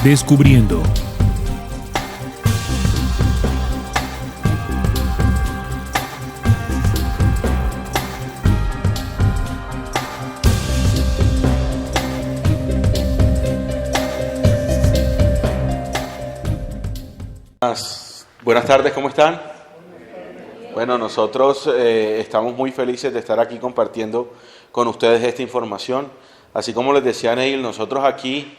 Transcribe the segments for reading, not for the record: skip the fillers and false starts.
Descubriendo. Buenas tardes, ¿cómo están? Bueno, nosotros estamos muy felices de estar aquí compartiendo con ustedes esta información. Así como les decía Neil, nosotros aquí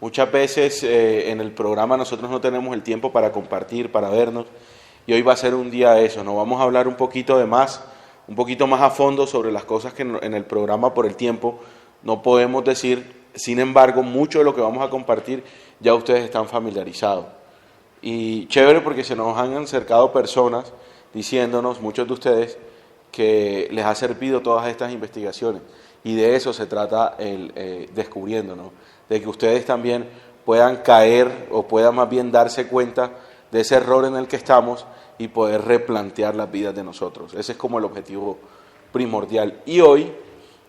muchas veces en el programa nosotros no tenemos el tiempo para compartir, para vernos, y hoy va a ser un día de eso. Nos vamos a hablar un poquito más a fondo sobre las cosas que en el programa por el tiempo no podemos decir. Sin embargo, mucho de lo que vamos a compartir ya ustedes están familiarizados. Y chévere porque se nos han acercado personas diciéndonos, muchos de ustedes, que les ha servido todas estas investigaciones. Y de eso se trata el Descubriendo, ¿no? De que ustedes también puedan caer o puedan más bien darse cuenta de ese error en el que estamos y poder replantear las vidas de nosotros. Ese es como el objetivo primordial. Y hoy,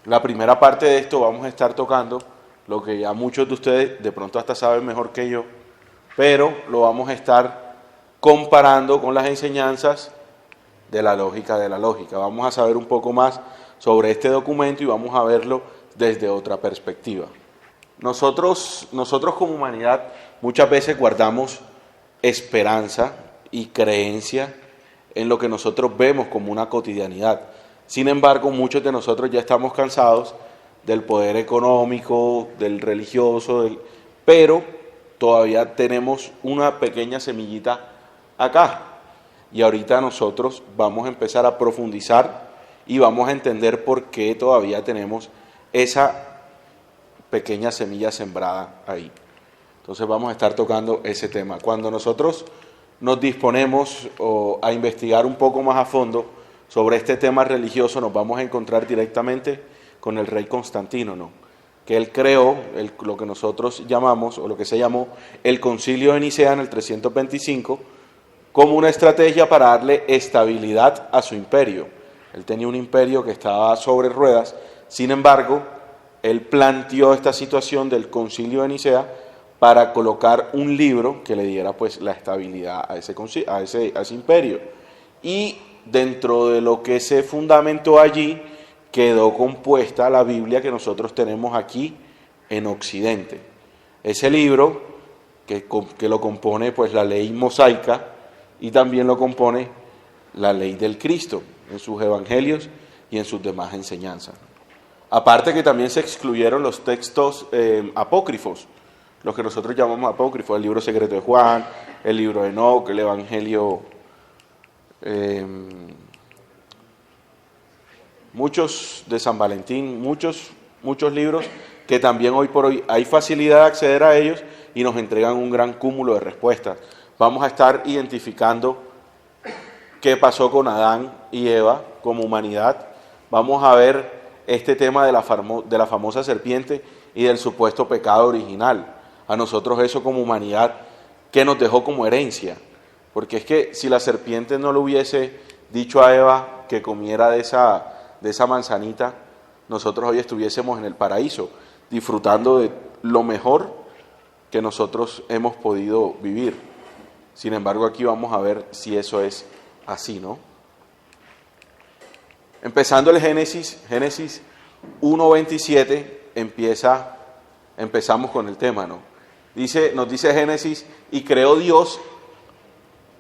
la primera parte de esto, vamos a estar tocando lo que ya muchos de ustedes de pronto hasta saben mejor que yo, pero lo vamos a estar comparando con las enseñanzas de la lógica de la lógica. Vamos a saber un poco más sobre este documento y vamos a verlo desde otra perspectiva. Nosotros como humanidad muchas veces guardamos esperanza y creencia en lo que nosotros vemos como una cotidianidad. Sin embargo, muchos de nosotros ya estamos cansados del poder económico, del religioso, pero todavía tenemos una pequeña semillita acá. Y ahorita nosotros vamos a empezar a profundizar y vamos a entender por qué todavía tenemos esa pequeña semilla sembrada ahí. Entonces vamos a estar tocando ese tema. Cuando nosotros nos disponemos a investigar un poco más a fondo sobre este tema religioso, nos vamos a encontrar directamente con el rey Constantino, ¿no? Que él creó lo que nosotros llamamos, o lo que se llamó, el Concilio de Nicea en el 325, como una estrategia para darle estabilidad a su imperio. Él tenía un imperio que estaba sobre ruedas. Sin embargo, él planteó esta situación del Concilio de Nicea para colocar un libro que le diera pues la estabilidad a ese imperio. Y dentro de lo que se fundamentó allí, quedó compuesta la Biblia que nosotros tenemos aquí en Occidente. Ese libro que lo compone pues la ley mosaica y también lo compone la ley del Cristo en sus evangelios y en sus demás enseñanzas. Aparte que también se excluyeron los textos apócrifos, los que nosotros llamamos apócrifos, el libro secreto de Juan, el libro de Enoc, el evangelio, muchos de San Valentín, muchos libros que también hoy por hoy hay facilidad de acceder a ellos y nos entregan un gran cúmulo de respuestas. Vamos a estar identificando qué pasó con Adán y Eva como humanidad. Vamos a ver este tema de la famosa serpiente y del supuesto pecado original. A nosotros eso como humanidad, ¿qué nos dejó como herencia? Porque es que si la serpiente no le hubiese dicho a Eva que comiera de esa manzanita, nosotros hoy estuviésemos en el paraíso, disfrutando de lo mejor que nosotros hemos podido vivir. Sin embargo, aquí vamos a ver si eso es así, ¿no? Empezando el Génesis 1:27, empezamos con el tema, ¿no? Nos dice Génesis, y creó Dios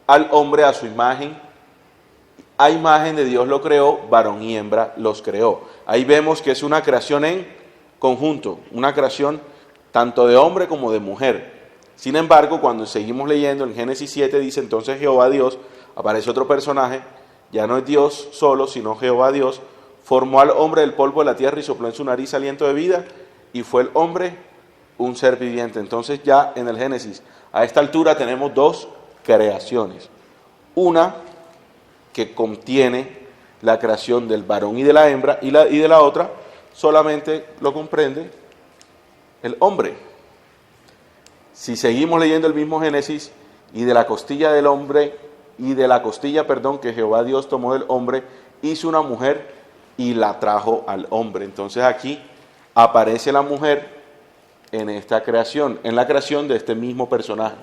al hombre a su imagen, a imagen de Dios lo creó, varón y hembra los creó. Ahí vemos que es una creación en conjunto, una creación tanto de hombre como de mujer. Sin embargo, cuando seguimos leyendo en Génesis 7, dice entonces Jehová Dios, aparece otro personaje, ya no es Dios solo, sino Jehová Dios, formó al hombre del polvo de la tierra y sopló en su nariz aliento de vida, y fue el hombre un ser viviente. Entonces ya en el Génesis, a esta altura tenemos dos creaciones. Una que contiene la creación del varón y de la hembra, y de la otra solamente lo comprende el hombre. Si seguimos leyendo el mismo Génesis, y de la costilla del hombre, que Jehová Dios tomó del hombre, hizo una mujer y la trajo al hombre. Entonces aquí aparece la mujer en esta creación, en la creación de este mismo personaje,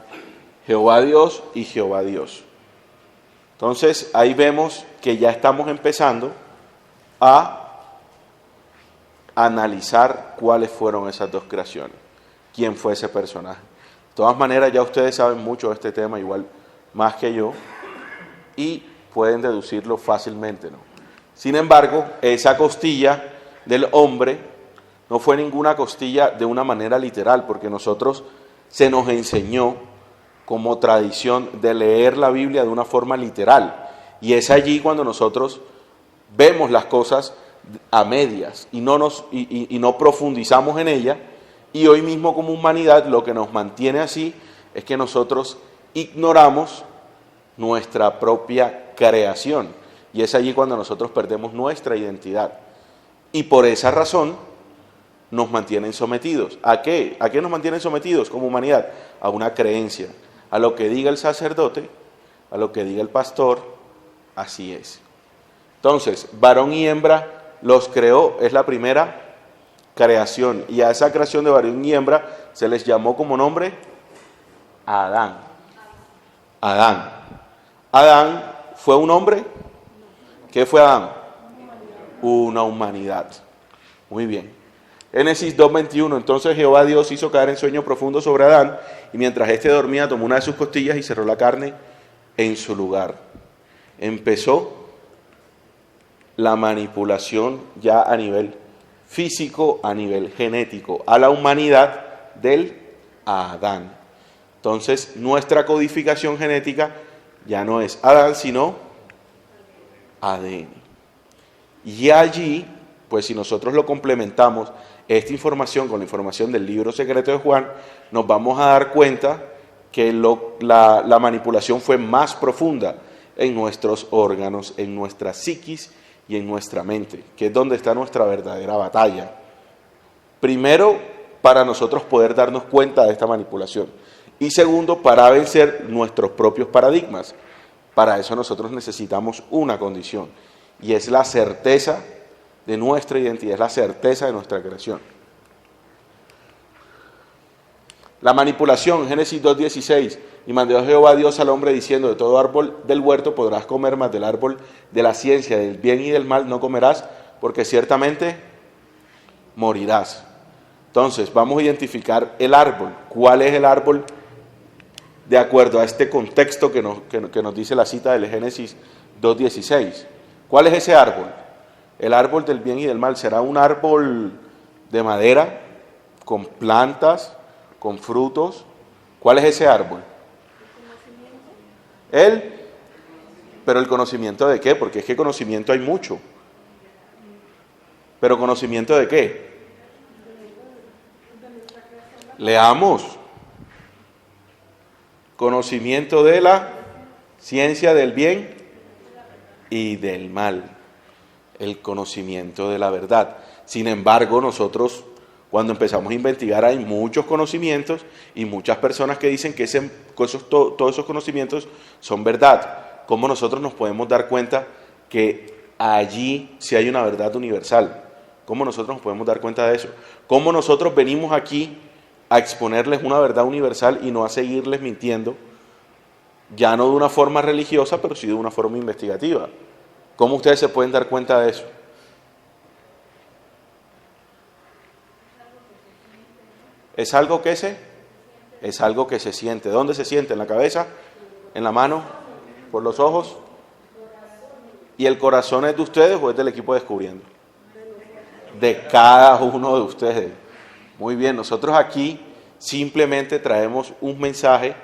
Jehová Dios y Jehová Dios. Entonces ahí vemos que ya estamos empezando a analizar cuáles fueron esas dos creaciones, quién fue ese personaje. De todas maneras, ya ustedes saben mucho de este tema, igual más que yo, y pueden deducirlo fácilmente, ¿no? Sin embargo, esa costilla del hombre no fue ninguna costilla de una manera literal, porque nosotros se nos enseñó como tradición de leer la Biblia de una forma literal, y es allí cuando nosotros vemos las cosas a medias y no profundizamos en ella, y hoy mismo como humanidad lo que nos mantiene así es que nosotros ignoramos nuestra propia creación, y es allí cuando nosotros perdemos nuestra identidad, y por esa razón nos mantienen sometidos. ¿A qué? ¿A qué nos mantienen sometidos como humanidad? A una creencia, a lo que diga el sacerdote, a lo que diga el pastor, así es. Entonces, varón y hembra los creó, es la primera creación, y a esa creación de varón y hembra se les llamó como nombre Adán. Adán. Adán fue un hombre. ¿Qué fue Adán? Una humanidad. Muy bien. Génesis 2:21, entonces Jehová Dios hizo caer en sueño profundo sobre Adán, y mientras éste dormía tomó una de sus costillas y cerró la carne en su lugar. Empezó la manipulación ya a nivel físico, a nivel genético, a la humanidad del Adán. Entonces, nuestra codificación genética ya no es Adán, sino ADN. Y allí, pues si nosotros lo complementamos, esta información con la información del libro secreto de Juan, nos vamos a dar cuenta que la manipulación fue más profunda en nuestros órganos, en nuestra psiquis y en nuestra mente, que es donde está nuestra verdadera batalla. Primero, para nosotros poder darnos cuenta de esta manipulación. Y segundo, para vencer nuestros propios paradigmas. Para eso nosotros necesitamos una condición, y es la certeza de nuestra identidad, es la certeza de nuestra creación. La manipulación, Génesis 2:16, y mandó Jehová Dios al hombre diciendo, de todo árbol del huerto podrás comer, mas del árbol de la ciencia del bien y del mal no comerás, porque ciertamente morirás. Entonces, vamos a identificar el árbol. ¿Cuál es el árbol? De acuerdo a este contexto que nos dice la cita del Génesis 2:16. ¿Cuál es ese árbol? El árbol del bien y del mal. ¿Será un árbol de madera, con plantas, con frutos? ¿Cuál es ese árbol? Pero el conocimiento de qué, porque es que conocimiento hay mucho. ¿Pero conocimiento de qué? Leamos. Conocimiento de la ciencia del bien y del mal. El conocimiento de la verdad. Sin embargo, nosotros, cuando empezamos a investigar, hay muchos conocimientos y muchas personas que dicen que todos esos conocimientos son verdad. ¿Cómo nosotros nos podemos dar cuenta que allí sí hay una verdad universal? ¿Cómo nosotros nos podemos dar cuenta de eso? ¿Cómo nosotros venimos aquí a exponerles una verdad universal y no a seguirles mintiendo, ya no de una forma religiosa, pero sí de una forma investigativa? ¿Cómo ustedes se pueden dar cuenta de eso? ¿Es algo que Es algo que se siente. ¿Dónde se siente? ¿En la cabeza? ¿En la mano? ¿Por los ojos? ¿Y el corazón es de ustedes o es del equipo Descubriendo? De cada uno de ustedes. Muy bien, nosotros aquí simplemente traemos un mensaje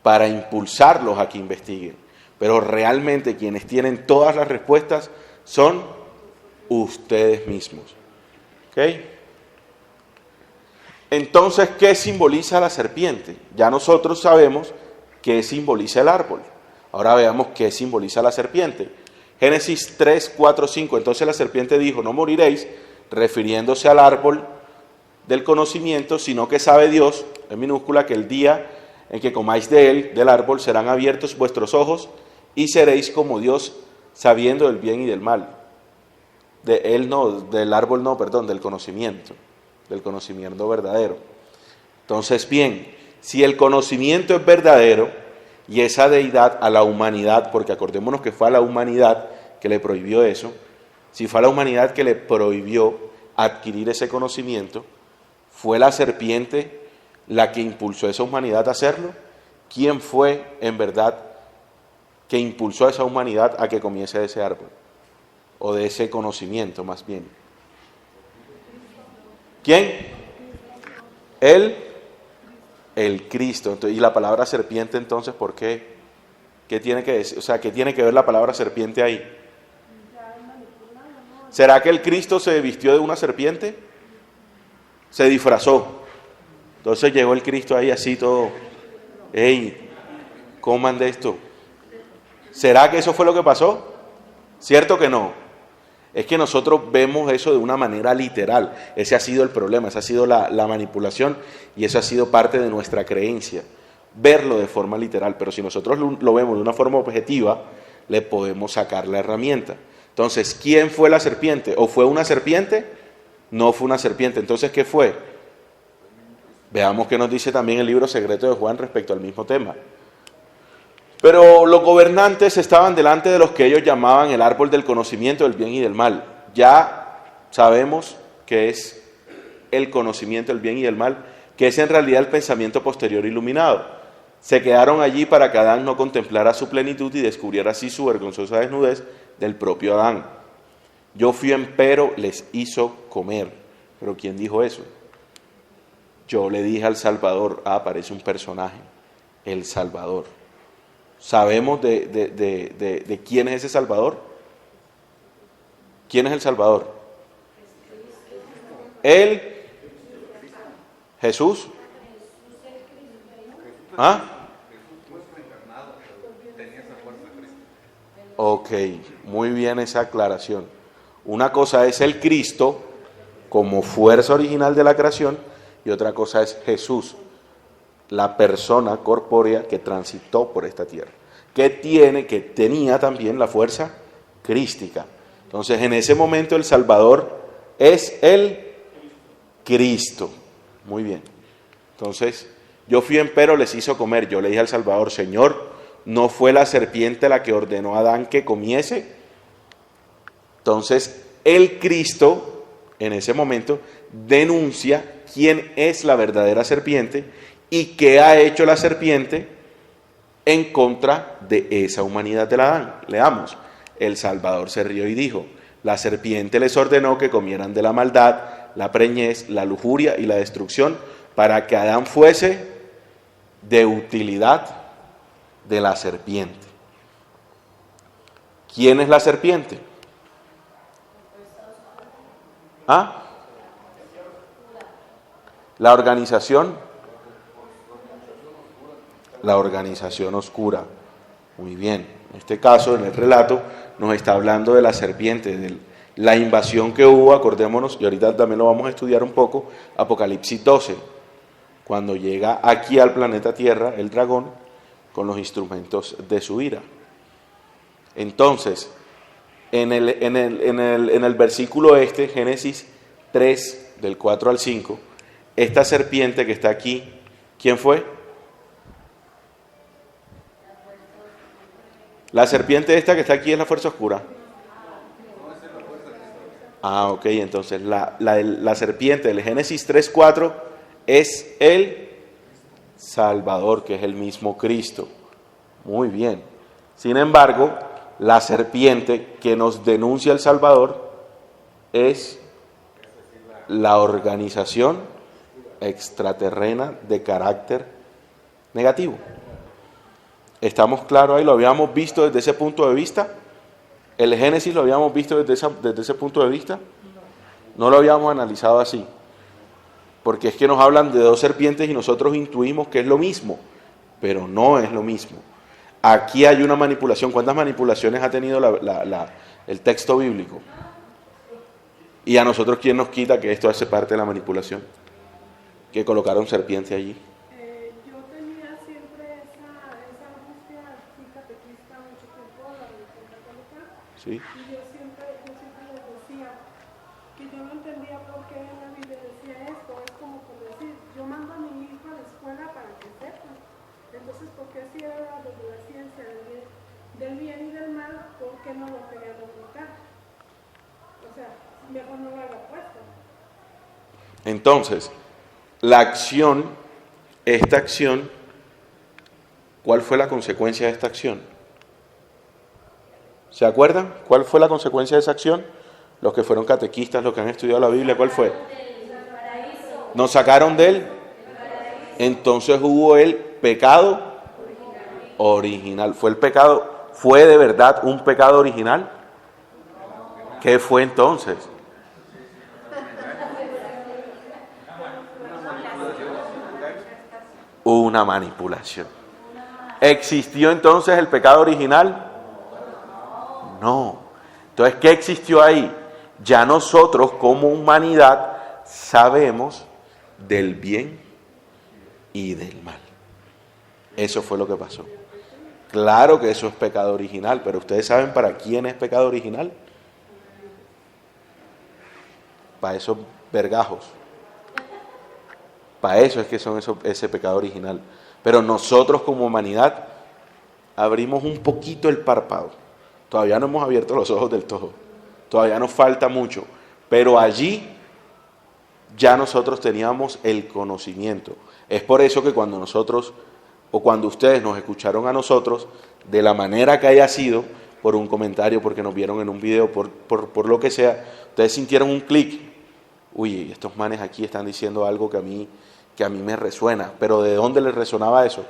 para impulsarlos a que investiguen, pero realmente quienes tienen todas las respuestas son ustedes mismos. ¿Ok? Entonces, ¿qué simboliza la serpiente? Ya nosotros sabemos qué simboliza el árbol. Ahora veamos qué simboliza la serpiente. Génesis 3, 4, 5. Entonces la serpiente dijo, no moriréis, refiriéndose al árbol del conocimiento, sino que sabe Dios, en minúscula, que el día en que comáis de él, del árbol, serán abiertos vuestros ojos y seréis como Dios, sabiendo del bien y del mal. Del árbol no, perdón, del conocimiento. del conocimiento verdadero. Entonces, bien, si el conocimiento es verdadero y esa deidad a la humanidad, porque acordémonos que fue a la humanidad que le prohibió eso, si fue a la humanidad que le prohibió adquirir ese conocimiento, ¿fue la serpiente la que impulsó a esa humanidad a hacerlo? ¿Quién fue en verdad que impulsó a esa humanidad a que comiese de ese árbol? O de ese conocimiento más bien. ¿Quién? El Cristo. Entonces, y la palabra serpiente entonces, ¿por qué? ¿Qué tiene que decir? O sea, ¿qué tiene que ver la palabra serpiente ahí? ¿Será que el Cristo se vistió de una serpiente? Se disfrazó. Entonces llegó el Cristo ahí así todo. ¡Ey! Coman de esto. ¿Será que eso fue lo que pasó? ¿Cierto que no? Es que nosotros vemos eso de una manera literal. Ese ha sido el problema, esa ha sido la manipulación y eso ha sido parte de nuestra creencia. Verlo de forma literal, pero si nosotros lo vemos de una forma objetiva, le podemos sacar la herramienta. Entonces, ¿quién fue la serpiente? ¿O fue una serpiente? No fue una serpiente. Entonces, ¿qué fue? Veamos qué nos dice también el libro secreto de Juan respecto al mismo tema. Pero los gobernantes estaban delante de los que ellos llamaban el árbol del conocimiento del bien y del mal. Ya sabemos que es el conocimiento del bien y del mal, que es en realidad el pensamiento posterior iluminado. Se quedaron allí para que Adán no contemplara su plenitud y descubriera así su vergonzosa desnudez del propio Adán. Yo fui empero, les hizo comer. ¿Pero quién dijo eso? Yo le dije al Salvador, aparece un personaje, el Salvador. ¿Sabemos de quién es ese Salvador? ¿Quién es el Salvador? Él, Jesús. ¿Ah? Ok, muy bien esa aclaración. Una cosa es el Cristo como fuerza original de la creación y otra cosa es Jesús, la persona corpórea que transitó por esta tierra, que tenía también la fuerza crística. Entonces, en ese momento el Salvador es el Cristo. Muy bien. Entonces, yo fui empero, les hizo comer. Yo le dije al Salvador, Señor, ¿no fue la serpiente la que ordenó a Adán que comiese? Entonces, el Cristo, en ese momento, denuncia quién es la verdadera serpiente y qué ha hecho la serpiente en contra de esa humanidad de Adán. Leamos. El Salvador se rió y dijo, la serpiente les ordenó que comieran de la maldad, la preñez, la lujuria y la destrucción, para que Adán fuese de utilidad de la serpiente. ¿Quién es la serpiente? ¿Ah? La organización oscura. Muy bien. En este caso, en el relato, nos está hablando de la serpiente, de la invasión que hubo, acordémonos, y ahorita también lo vamos a estudiar un poco, Apocalipsis 12, cuando llega aquí al planeta Tierra el dragón con los instrumentos de su ira. Entonces, en el versículo Génesis 3, del 4 al 5, esta serpiente que está aquí, ¿quién fue? La serpiente esta que está aquí es la fuerza oscura. Ah, ok, entonces la serpiente del Génesis 3:4 es el Salvador, que es el mismo Cristo. Muy bien. Sin embargo, la serpiente que nos denuncia el Salvador es la organización extraterrena de carácter negativo. ¿Estamos claros ahí? ¿Lo habíamos visto desde ese punto de vista? ¿El Génesis lo habíamos visto desde ese punto de vista? No lo habíamos analizado así. Porque es que nos hablan de dos serpientes y nosotros intuimos que es lo mismo, pero no es lo mismo. Aquí hay una manipulación. ¿Cuántas manipulaciones ha tenido el texto bíblico? Y a nosotros, ¿quién nos quita que esto hace parte de la manipulación? Que colocaron serpiente allí. Yo tenía siempre esa angustia, fui catequista mucho tiempo, la religión católica, ¿Sí? y yo siempre les decía que yo no entendía por qué en la Biblia decía esto. puesto. Entonces, la acción, esta acción, ¿cuál fue la consecuencia de esta acción? ¿Se acuerdan? ¿Cuál fue la consecuencia de esa acción? Los que fueron catequistas, los que han estudiado la Biblia, ¿cuál fue? Nos sacaron de él. Entonces hubo el pecado original. ¿Fue el pecado? ¿Fue de verdad un pecado original? ¿Qué fue entonces? Una manipulación. ¿Existió entonces el pecado original? No. Entonces, ¿qué existió ahí? Ya nosotros como humanidad sabemos del bien y del mal. Eso fue lo que pasó. Claro que eso es pecado original, pero ¿ustedes saben para quién es pecado original? Para esos vergajos. Para eso es que son ese pecado original. Pero nosotros como humanidad abrimos un poquito el párpado. Todavía no hemos abierto los ojos del todo. Todavía nos falta mucho. Pero allí ya nosotros teníamos el conocimiento. Es por eso que cuando nosotros, o cuando ustedes nos escucharon a nosotros, de la manera que haya sido, por un comentario, porque nos vieron en un video, por lo que sea, ustedes sintieron un clic. Uy, estos manes aquí están diciendo algo que a mí me resuena. Pero ¿de dónde les resonaba eso?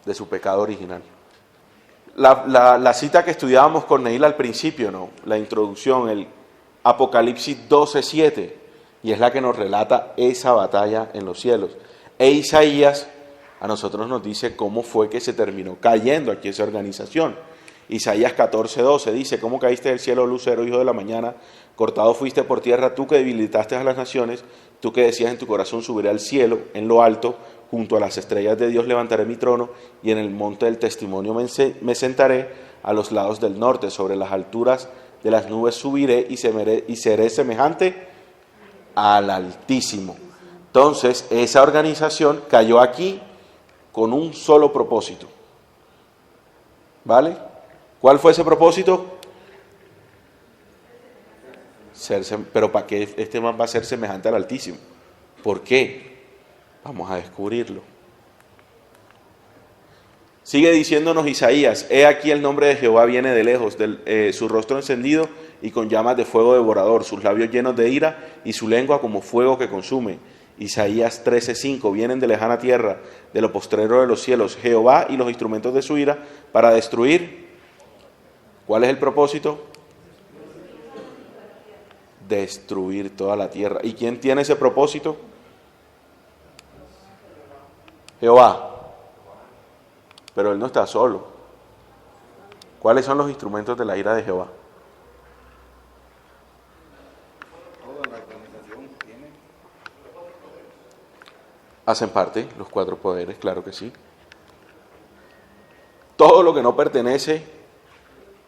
De su pecado original. La cita que estudiábamos con Neil al principio, ¿no? La introducción, el Apocalipsis 12:7, y es la que nos relata esa batalla en los cielos. E Isaías a nosotros nos dice cómo fue que se terminó cayendo aquí esa organización. Isaías 14:12 dice: ¿cómo caíste del cielo, lucero, hijo de la mañana? Cortado fuiste por tierra, tú que debilitaste a las naciones, tú que decías en tu corazón: subiré al cielo, en lo alto, junto a las estrellas de Dios levantaré mi trono, y en el monte del testimonio me sentaré, a los lados del norte, sobre las alturas de las nubes subiré y seré semejante al Altísimo. Entonces, esa organización cayó aquí con un solo propósito. ¿Vale? ¿Cuál fue ese propósito? Pero ¿para qué este man va a ser semejante al Altísimo? ¿Por qué? Vamos a descubrirlo. Sigue diciéndonos Isaías: he aquí el nombre de Jehová viene de lejos, su rostro encendido y con llamas de fuego devorador, sus labios llenos de ira y su lengua como fuego que consume. Isaías 13:5, vienen de lejana tierra, de lo postrero de los cielos, Jehová y los instrumentos de su ira para destruir. ¿Cuál es el propósito? Destruir toda la tierra. ¿Y quién tiene ese propósito? Jehová. Pero él no está solo. ¿Cuáles son los instrumentos de la ira de Jehová? Hacen parte los cuatro poderes, claro que sí. Todo lo que no pertenece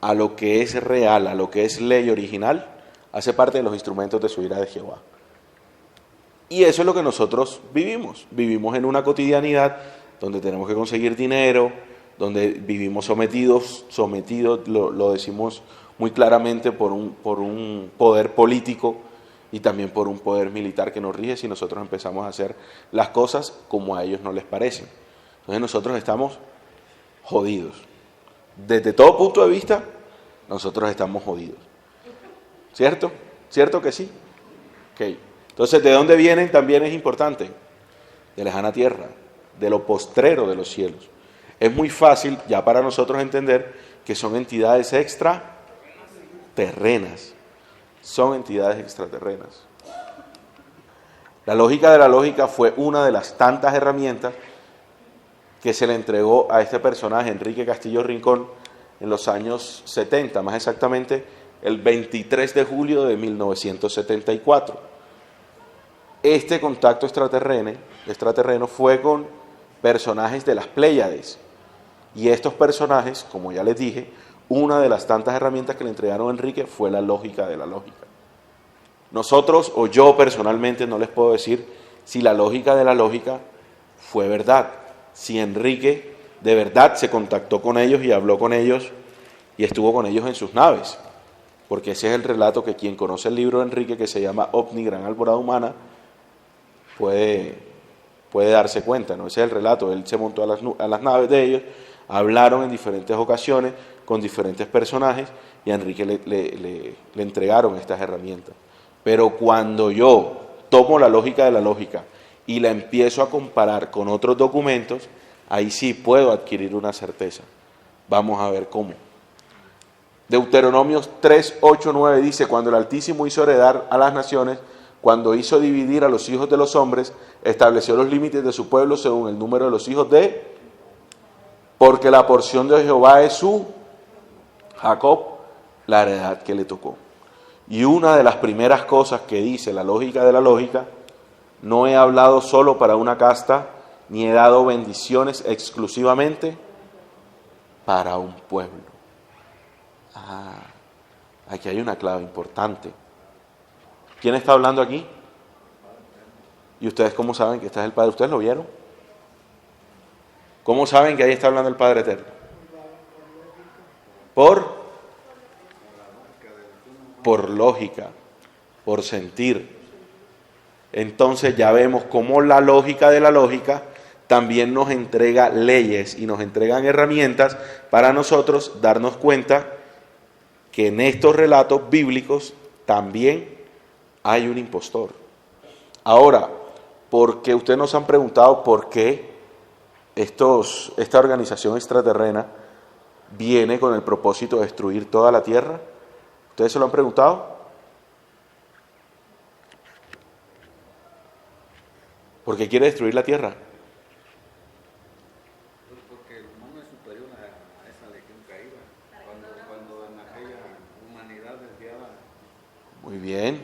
a lo que es real, a lo que es ley original, hace parte de los instrumentos de su ira de Jehová. Y eso es lo que nosotros vivimos. Vivimos en una cotidianidad donde tenemos que conseguir dinero, donde vivimos sometidos, lo decimos muy claramente, por un poder político y también por un poder militar que nos rige si nosotros empezamos a hacer las cosas como a ellos no les parecen. Entonces nosotros estamos jodidos. Desde todo punto de vista, nosotros estamos jodidos. ¿Cierto? ¿Cierto que sí? Ok. Entonces, ¿de dónde vienen? También es importante. De lejana tierra, de lo postrero de los cielos. Es muy fácil ya para nosotros entender que son entidades extraterrenas. Son entidades extraterrenas. La lógica de la lógica fue una de las tantas herramientas que se le entregó a este personaje, Enrique Castillo Rincón, en los años 70, más exactamente el 23 de julio de 1974. Este contacto extraterreno fue con personajes de las Pléyades. Y estos personajes, como ya les dije, una de las tantas herramientas que le entregaron a Enrique fue la lógica de la lógica. Nosotros, o yo personalmente, no les puedo decir si la lógica de la lógica fue verdad, si Enrique de verdad se contactó con ellos y habló con ellos y estuvo con ellos en sus naves. porque ese es el relato que quien conoce el libro de Enrique, que se llama OVNI, Gran Alborada Humana, puede darse cuenta, ¿no? Ese es el relato. Él se montó a las naves de ellos, hablaron en diferentes ocasiones con diferentes personajes y a Enrique le entregaron estas herramientas. Pero cuando yo tomo la lógica de la lógica y la empiezo a comparar con otros documentos, ahí sí puedo adquirir una certeza. Vamos a ver cómo. Deuteronomios 3, 8, 9 dice: cuando el Altísimo hizo heredar a las naciones, cuando hizo dividir a los hijos de los hombres, estableció los límites de su pueblo según el número de los hijos de... Porque la porción de Jehová es su Jacob, la heredad que le tocó. Y una de las primeras cosas que dice la lógica de la lógica: no he hablado solo para una casta, ni he dado bendiciones exclusivamente para un pueblo. Aquí hay una clave importante. ¿Quién está hablando aquí? ¿Y ustedes cómo saben que este es el Padre? ¿Ustedes lo vieron? ¿Cómo saben que ahí está hablando el Padre Eterno? Por lógica, por sentir. Entonces ya vemos cómo la lógica de la lógica también nos entrega leyes y nos entregan herramientas para nosotros darnos cuenta que en estos relatos bíblicos también hay un impostor. Ahora, ¿por qué ustedes nos han preguntado por qué esta organización extraterrena viene con el propósito de destruir toda la tierra? ¿Ustedes se lo han preguntado? ¿Por qué quiere destruir la tierra? Porque el humano es superior a esa legión caída, cuando en aquella humanidad desviada. Muy bien.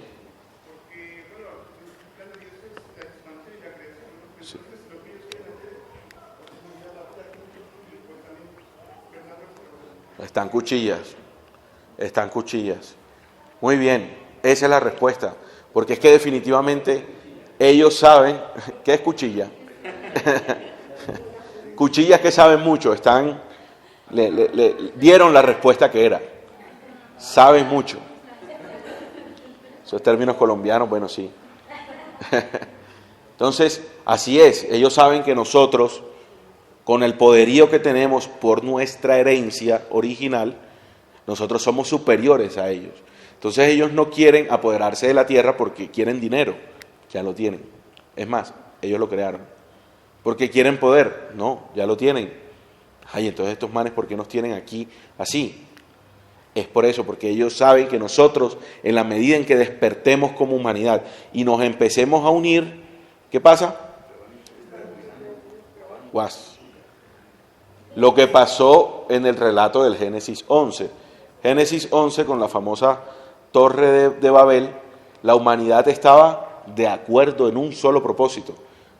Sí. Están cuchillas. Muy bien, esa es la respuesta. Porque es que definitivamente ellos saben, ¿qué es cuchilla? Cuchillas que saben mucho, le dieron la respuesta que era. Saben mucho. Esos términos colombianos, bueno, sí. Entonces, así es. Ellos saben que nosotros, con el poderío que tenemos por nuestra herencia original, nosotros somos superiores a ellos. Entonces ellos no quieren apoderarse de la tierra porque quieren dinero, ya lo tienen. Es más, ellos lo crearon. Porque quieren poder, no, ya lo tienen. Ay, entonces estos manes, ¿por qué nos tienen aquí así? Es por eso, porque ellos saben que nosotros, en la medida en que despertemos como humanidad y nos empecemos a unir, ¿qué pasa? Guas. Lo que pasó en el relato del Génesis 11. Génesis 11, con la famosa Torre de Babel, la humanidad estaba de acuerdo en un solo propósito,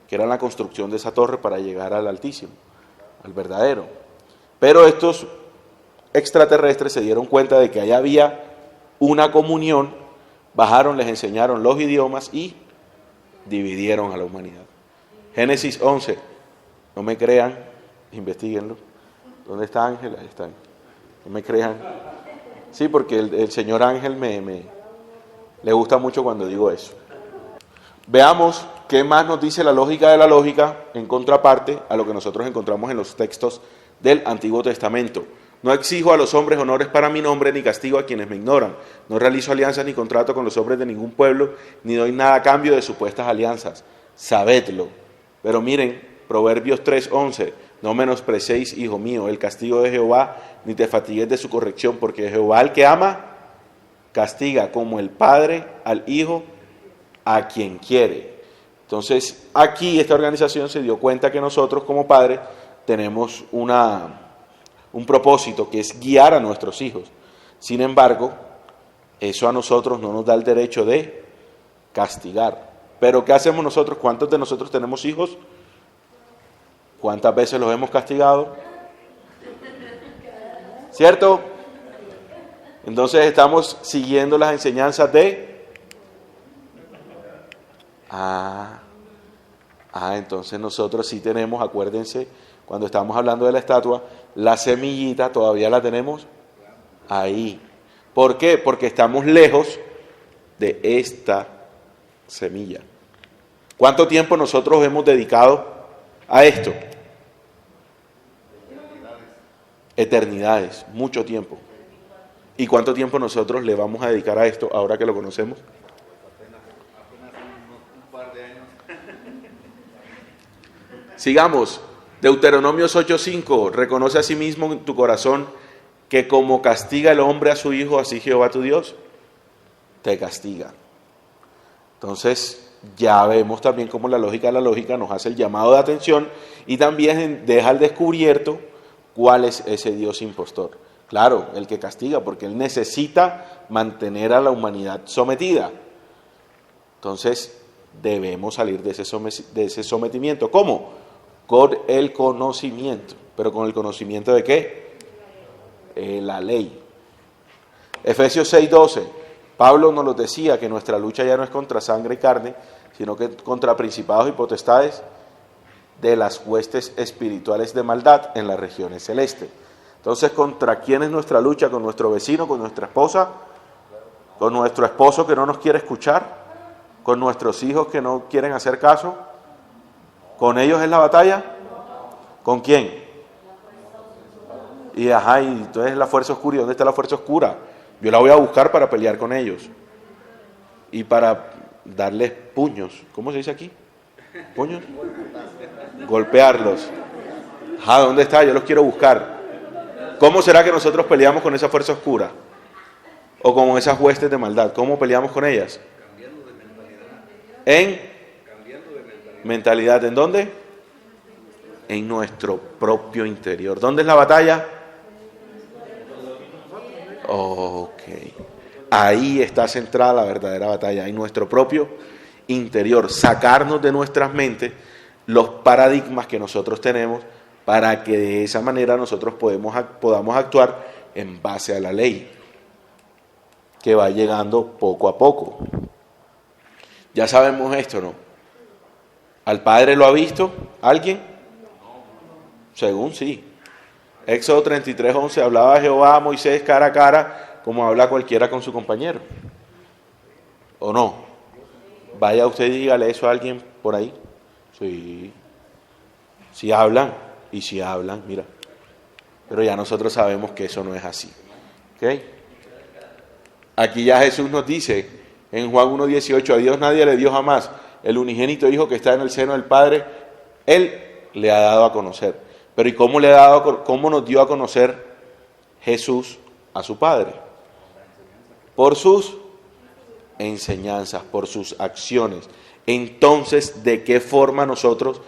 que era la construcción de esa torre para llegar al Altísimo, al verdadero. Pero estos extraterrestres se dieron cuenta de que allá había una comunión, bajaron, les enseñaron los idiomas y dividieron a la humanidad. Génesis 11, no me crean, investiguenlo. ¿Dónde está Ángel? Ahí está. No me crean. Sí, porque el señor Ángel le gusta mucho cuando digo eso. Veamos qué más nos dice la lógica de la lógica en contraparte a lo que nosotros encontramos en los textos del Antiguo Testamento. No exijo a los hombres honores para mi nombre, ni castigo a quienes me ignoran. No realizo alianzas ni contrato con los hombres de ningún pueblo, ni doy nada a cambio de supuestas alianzas. Sabedlo. Pero miren, Proverbios 3:11. No menosprecéis, hijo mío, el castigo de Jehová, ni te fatigues de su corrección, porque Jehová al que ama, castiga como el padre al hijo a quien quiere. Entonces, aquí esta organización se dio cuenta que nosotros como padres tenemos un propósito, que es guiar a nuestros hijos. Sin embargo, eso a nosotros no nos da el derecho de castigar. Pero ¿qué hacemos nosotros? ¿Cuántos de nosotros tenemos hijos? ¿Cuántas veces los hemos castigado? ¿Cierto? Entonces estamos siguiendo las enseñanzas de... entonces nosotros sí tenemos, acuérdense, cuando estamos hablando de la estatua, la semillita todavía la tenemos ahí. ¿Por qué? Porque estamos lejos de esta semilla. ¿Cuánto tiempo nosotros hemos dedicado a esto? Eternidades, mucho tiempo. ¿Y cuánto tiempo nosotros le vamos a dedicar a esto ahora que lo conocemos? Apenas un par de años. Sigamos. Deuteronomios 8:5, reconoce a sí mismo en tu corazón que como castiga el hombre a su hijo, así Jehová tu Dios te castiga. Entonces, ya vemos también cómo la lógica nos hace el llamado de atención y también deja al descubierto cuál es ese Dios impostor. Claro, el que castiga, porque él necesita mantener a la humanidad sometida. Entonces, debemos salir de ese sometimiento. ¿Cómo? Con el conocimiento. ¿Pero con el conocimiento de qué? La ley. Efesios 6:12. Pablo nos lo decía, que nuestra lucha ya no es contra sangre y carne, sino que contra principados y potestades de las huestes espirituales de maldad en las regiones celestes. Entonces, ¿contra quién es nuestra lucha? ¿Con nuestro vecino, con nuestra esposa, con nuestro esposo que no nos quiere escuchar, con nuestros hijos que no quieren hacer caso? ¿Con ellos es la batalla? ¿Con quién? Y entonces la fuerza oscura. ¿Y dónde está la fuerza oscura? Yo la voy a buscar para pelear con ellos y para darles puños. ¿Cómo se dice aquí? ¿Puños? Golpearlos. ¿Dónde está? Yo los quiero buscar. ¿Cómo será que nosotros peleamos con esa fuerza oscura? O con esas huestes de maldad. ¿Cómo peleamos con ellas? Cambiando de mentalidad. Cambiando de mentalidad. ¿Mentalidad en dónde? En nuestro propio interior. ¿Dónde es la batalla? Ok. Ahí está centrada la verdadera batalla, en nuestro propio interior. Sacarnos de nuestras mentes los paradigmas que nosotros tenemos para que de esa manera nosotros podamos actuar en base a la ley, que va llegando poco a poco. Ya sabemos esto, ¿no? ¿Al Padre lo ha visto alguien? Según sí. Éxodo 33:11 hablaba Jehová a Moisés cara a cara, como habla cualquiera con su compañero. ¿O no? Vaya usted y dígale eso a alguien por ahí. Sí. Sí hablan, y si hablan, mira. Pero ya nosotros sabemos que eso no es así. ¿Ok? Aquí ya Jesús nos dice, en Juan 1:18, a Dios nadie le dio jamás. El unigénito Hijo que está en el seno del Padre, Él le ha dado a conocer. Pero ¿y cómo nos dio a conocer Jesús a su Padre? Por sus enseñanzas, por sus acciones. Entonces, ¿de qué forma nosotros,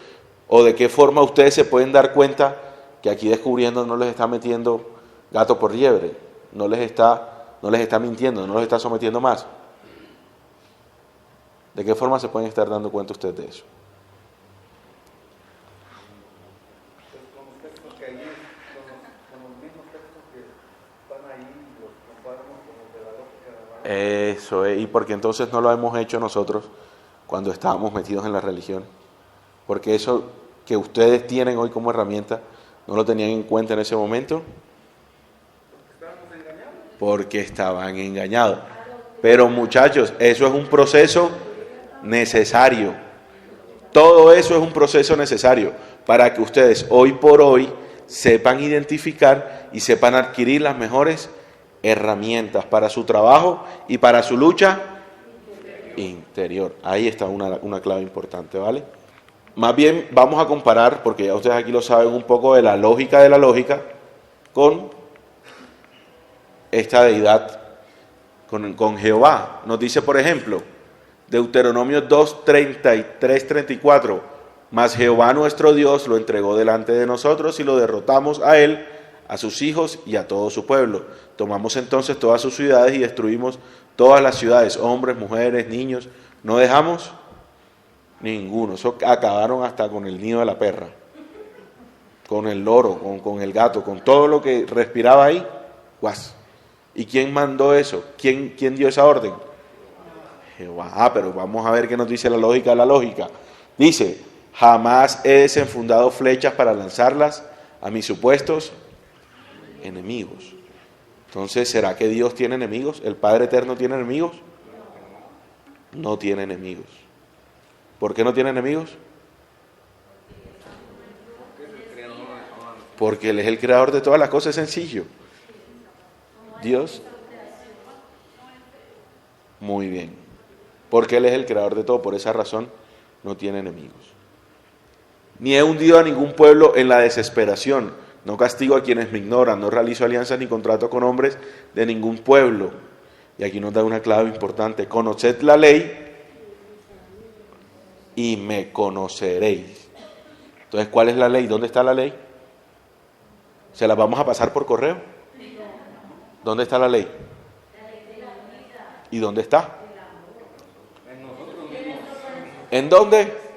o de qué forma ustedes se pueden dar cuenta que aquí descubriendo no les está metiendo gato por liebre? No les está mintiendo, no los está sometiendo más. ¿De qué forma se pueden estar dando cuenta ustedes de eso? Con los textos que hay, con los mismos textos que están ahí, los comparamos con los de la lógica de la... Eso es, y porque entonces no lo hemos hecho nosotros cuando estábamos metidos en la religión. Porque eso que ustedes tienen hoy como herramienta, ¿no lo tenían en cuenta en ese momento? Porque estaban engañados. Pero muchachos, eso es un proceso necesario. Todo eso es un proceso necesario para que ustedes hoy por hoy sepan identificar y sepan adquirir las mejores herramientas para su trabajo y para su lucha interior. Ahí está una clave importante, ¿vale? Más bien vamos a comparar, porque ya ustedes aquí lo saben, un poco de la lógica con esta deidad, con Jehová. Nos dice, por ejemplo, Deuteronomio 2:33-34, mas Jehová nuestro Dios lo entregó delante de nosotros y lo derrotamos a él, a sus hijos y a todo su pueblo. Tomamos entonces todas sus ciudades y destruimos todas las ciudades, hombres, mujeres, niños, no dejamos ninguno. Eso acabaron hasta con el nido de la perra, con el loro, con el gato, con todo lo que respiraba ahí. ¡Guas! ¿Y quién mandó eso? ¿Quién dio esa orden? Jehová. Pero vamos a ver qué nos dice la lógica de la lógica. Dice, jamás he desenfundado flechas para lanzarlas a mis supuestos enemigos. Entonces, ¿será que Dios tiene enemigos? ¿El Padre Eterno tiene enemigos? No tiene enemigos. ¿Por qué no tiene enemigos? Porque Él es el creador de todas las cosas, es sencillo. Dios. Muy bien. Porque Él es el creador de todo, por esa razón no tiene enemigos. Ni he hundido a ningún pueblo en la desesperación. No castigo a quienes me ignoran. No realizo alianzas ni contrato con hombres de ningún pueblo. Y aquí nos da una clave importante. Conoced la ley y me conoceréis. Entonces, ¿cuál es la ley? ¿Dónde está la ley? ¿Se la vamos a pasar por correo? ¿Dónde está la ley? ¿Y dónde está? ¿En dónde?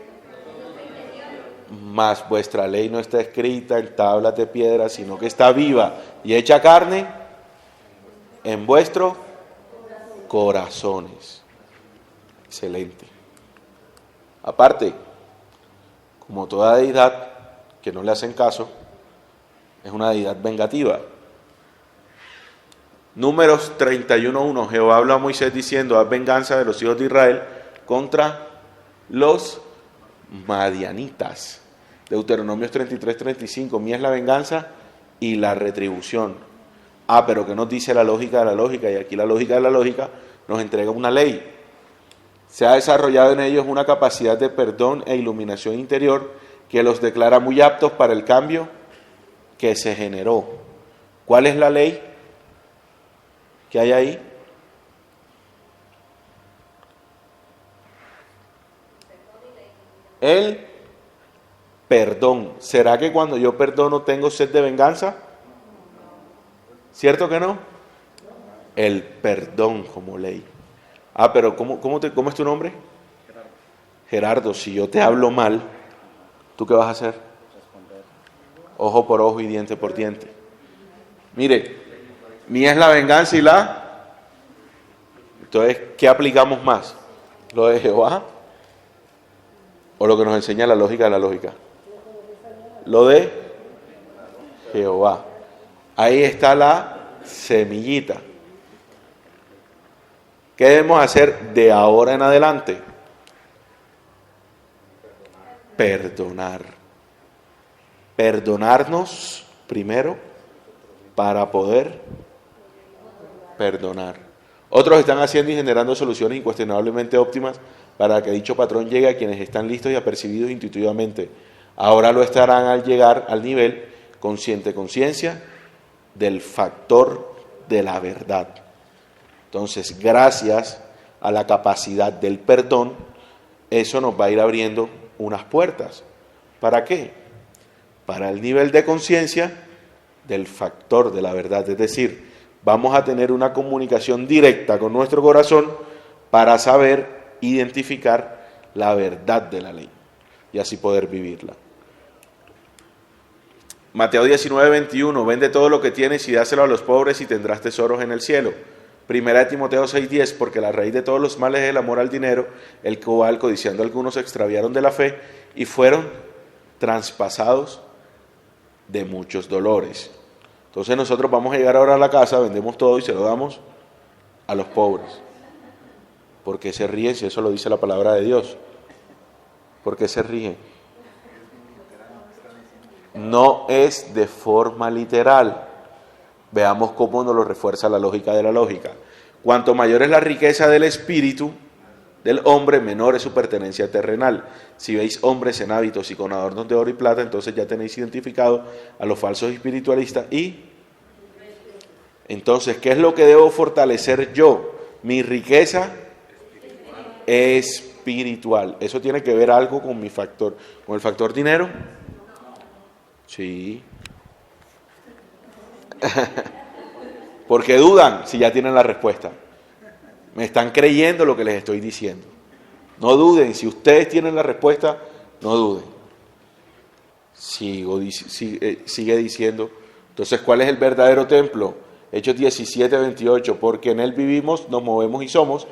Mas vuestra ley no está escrita en tablas de piedra, sino que está viva y hecha carne en vuestros corazones. Excelente. Aparte, como toda deidad que no le hacen caso, es una deidad vengativa. Números 31:1, Jehová habló a Moisés diciendo: haz venganza de los hijos de Israel contra los madianitas. Deuteronomios 33:35, mía es la venganza y la retribución. Pero ¿qué nos dice la lógica de la lógica? Y aquí la lógica de la lógica nos entrega una ley. Se ha desarrollado en ellos una capacidad de perdón e iluminación interior que los declara muy aptos para el cambio que se generó. ¿Cuál es la ley que hay ahí? El perdón. ¿Será que cuando yo perdono tengo sed de venganza? ¿Cierto que no? El perdón como ley. Pero ¿cómo es tu nombre? Gerardo, si yo te hablo mal, ¿tú qué vas a hacer? Ojo por ojo y diente por diente. Mire, mía es la venganza y la... Entonces, ¿qué aplicamos más? ¿Lo de Jehová? ¿O lo que nos enseña la lógica de la lógica? Lo de Jehová. Ahí está la semillita. ¿Qué debemos hacer de ahora en adelante? Perdonar. Perdonarnos primero para poder perdonar. Otros están haciendo y generando soluciones incuestionablemente óptimas para que dicho patrón llegue a quienes están listos y apercibidos intuitivamente. Ahora lo estarán al llegar al nivel consciente conciencia del factor de la verdad. Entonces, gracias a la capacidad del perdón, eso nos va a ir abriendo unas puertas. ¿Para qué? Para el nivel de conciencia del factor de la verdad. Es decir, vamos a tener una comunicación directa con nuestro corazón para saber identificar la verdad de la ley y así poder vivirla. Mateo 19:21, vende todo lo que tienes y dáselo a los pobres y tendrás tesoros en el cielo. Primera de Timoteo 6:10, porque la raíz de todos los males es el amor al dinero, el cual, codiciando algunos, se extraviaron de la fe y fueron traspasados de muchos dolores. Entonces nosotros vamos a llegar ahora a la casa, vendemos todo y se lo damos a los pobres. ¿Por qué se ríen si eso lo dice la palabra de Dios? ¿Por qué se ríen? No es de forma literal. Veamos cómo nos lo refuerza la lógica de la lógica. Cuanto mayor es la riqueza del espíritu del hombre, menor es su pertenencia terrenal. Si veis hombres en hábitos y con adornos de oro y plata, entonces ya tenéis identificado a los falsos espiritualistas. Y entonces, ¿qué es lo que debo fortalecer yo? Mi riqueza espiritual. ¿Eso tiene que ver algo con mi factor, con el factor dinero? Sí. Porque dudan si ya tienen la respuesta. Me están creyendo lo que les estoy diciendo. No duden, si ustedes tienen la respuesta, no duden. Sigue diciendo. Entonces, ¿cuál es el verdadero templo? Hechos 17:28, porque en él vivimos, nos movemos y somos,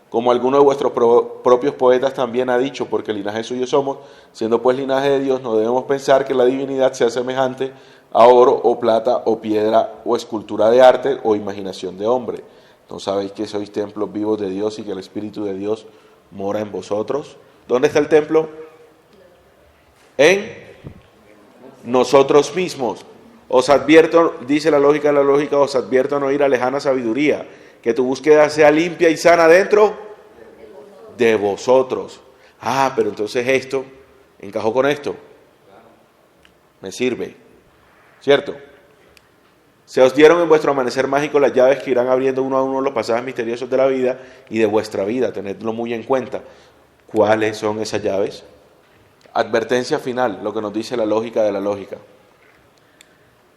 como alguno de vuestros propios poetas también ha dicho, porque linaje suyo somos, siendo pues linaje de Dios, no debemos pensar que la divinidad sea semejante a oro o plata o piedra o escultura de arte o imaginación de hombre. ¿No sabéis que sois templos vivos de Dios y que el Espíritu de Dios mora en vosotros? ¿Dónde está el templo? En nosotros mismos. Os advierto, dice la lógica de la lógica, os advierto no ir a lejana sabiduría, que tu búsqueda sea limpia y sana dentro de vosotros. Ah, pero entonces esto, encajó con esto, me sirve, ¿cierto? Se os dieron en vuestro amanecer mágico las llaves que irán abriendo uno a uno los pasajes misteriosos de la vida y de vuestra vida, tenedlo muy en cuenta. ¿Cuáles son esas llaves? Advertencia final, lo que nos dice la lógica de la lógica.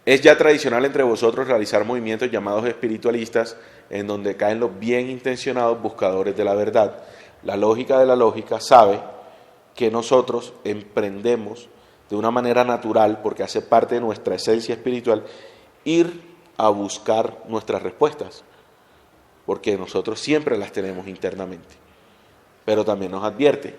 Es ya tradicional entre vosotros realizar movimientos llamados espiritualistas, en donde caen los bien intencionados buscadores de la verdad. La lógica de la lógica sabe que nosotros emprendemos de una manera natural, porque hace parte de nuestra esencia espiritual, ir a buscar nuestras respuestas, porque nosotros siempre las tenemos internamente. Pero también nos advierte: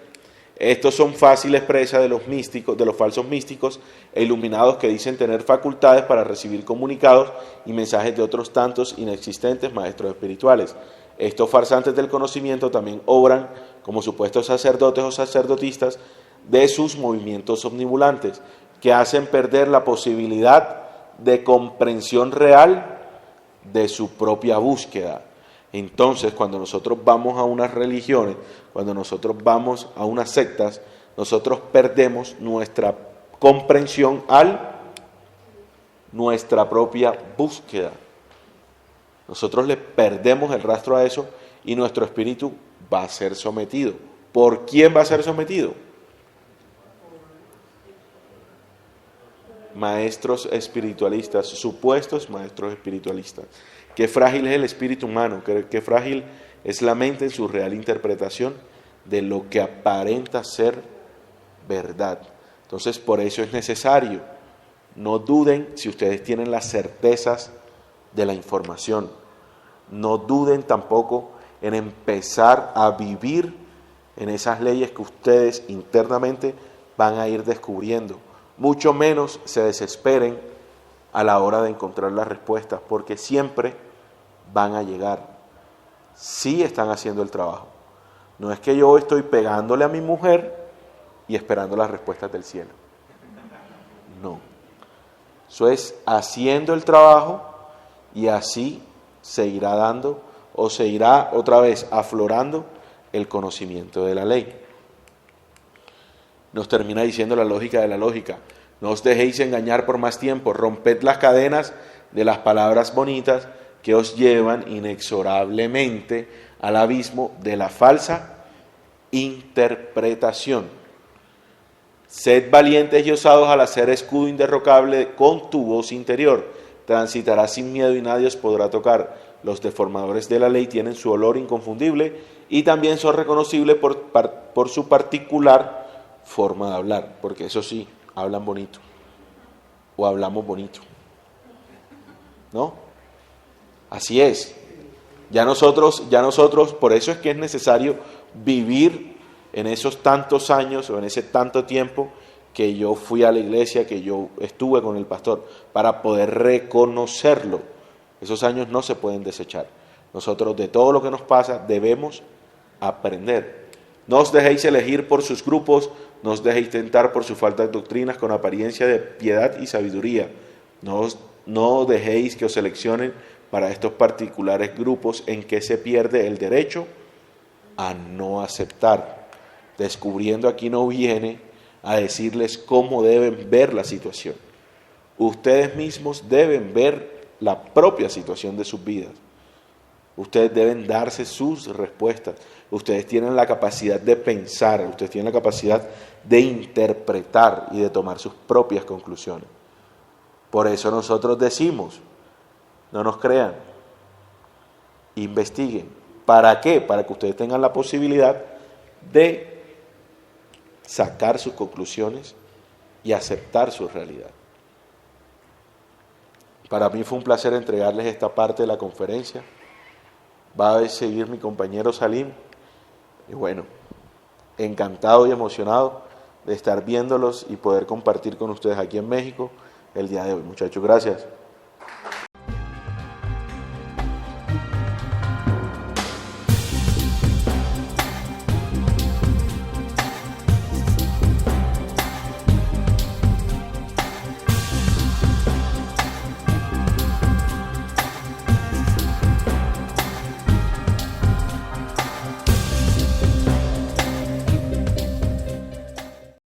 estos son fáciles presas de los místicos, de los falsos místicos e iluminados que dicen tener facultades para recibir comunicados y mensajes de otros tantos inexistentes maestros espirituales. Estos farsantes del conocimiento también obran como supuestos sacerdotes o sacerdotisas de sus movimientos omnibulantes, que hacen perder la posibilidad de comprensión real de su propia búsqueda. Entonces, cuando nosotros vamos a unas religiones, cuando nosotros vamos a unas sectas, nosotros perdemos nuestra comprensión nuestra propia búsqueda. Nosotros le perdemos el rastro a eso y nuestro espíritu va a ser sometido. ¿Por quién va a ser sometido? Maestros espiritualistas, supuestos maestros espiritualistas. Qué frágil es el espíritu humano, qué frágil es la mente en su real interpretación de lo que aparenta ser verdad. Entonces, por eso es necesario, no duden si ustedes tienen las certezas de la información, no duden tampoco en empezar a vivir en esas leyes que ustedes internamente van a ir descubriendo. Mucho menos se desesperen a la hora de encontrar las respuestas, porque siempre van a llegar. Sí están haciendo el trabajo. No es que yo estoy pegándole a mi mujer y esperando las respuestas del cielo. No. Eso es haciendo el trabajo y así se irá dando o se irá otra vez aflorando el conocimiento de la ley. Nos termina diciendo la lógica de la lógica: no os dejéis engañar por más tiempo, romped las cadenas de las palabras bonitas que os llevan inexorablemente al abismo de la falsa interpretación. Sed valientes y osados al hacer escudo inderrocable con tu voz interior. Transitarás sin miedo y nadie os podrá tocar. Los deformadores de la ley tienen su olor inconfundible y también son reconocibles por su particular forma de hablar, porque eso sí, hablan bonito o hablamos bonito, ¿no? Así es. Ya nosotros, por eso es que es necesario vivir en esos tantos años o en ese tanto tiempo que yo fui a la iglesia, que yo estuve con el pastor, para poder reconocerlo. Esos años no se pueden desechar. Nosotros de todo lo que nos pasa debemos aprender. No os dejéis elegir por sus grupos, no os dejéis tentar por sus faltas doctrinas con apariencia de piedad y sabiduría. No dejéis que os seleccionen para estos particulares grupos en que se pierde el derecho a no aceptar. Descubriendo aquí no viene a decirles cómo deben ver la situación. Ustedes mismos deben ver la propia situación de sus vidas. Ustedes deben darse sus respuestas. Ustedes tienen la capacidad de pensar, ustedes tienen la capacidad de interpretar y de tomar sus propias conclusiones. Por eso nosotros decimos, no nos crean, investiguen. ¿Para qué? Para que ustedes tengan la posibilidad de sacar sus conclusiones y aceptar su realidad. Para mí fue un placer entregarles esta parte de la conferencia. Va a seguir mi compañero Salim. Y bueno, encantado y emocionado de estar viéndolos y poder compartir con ustedes aquí en México el día de hoy, muchachos. Gracias.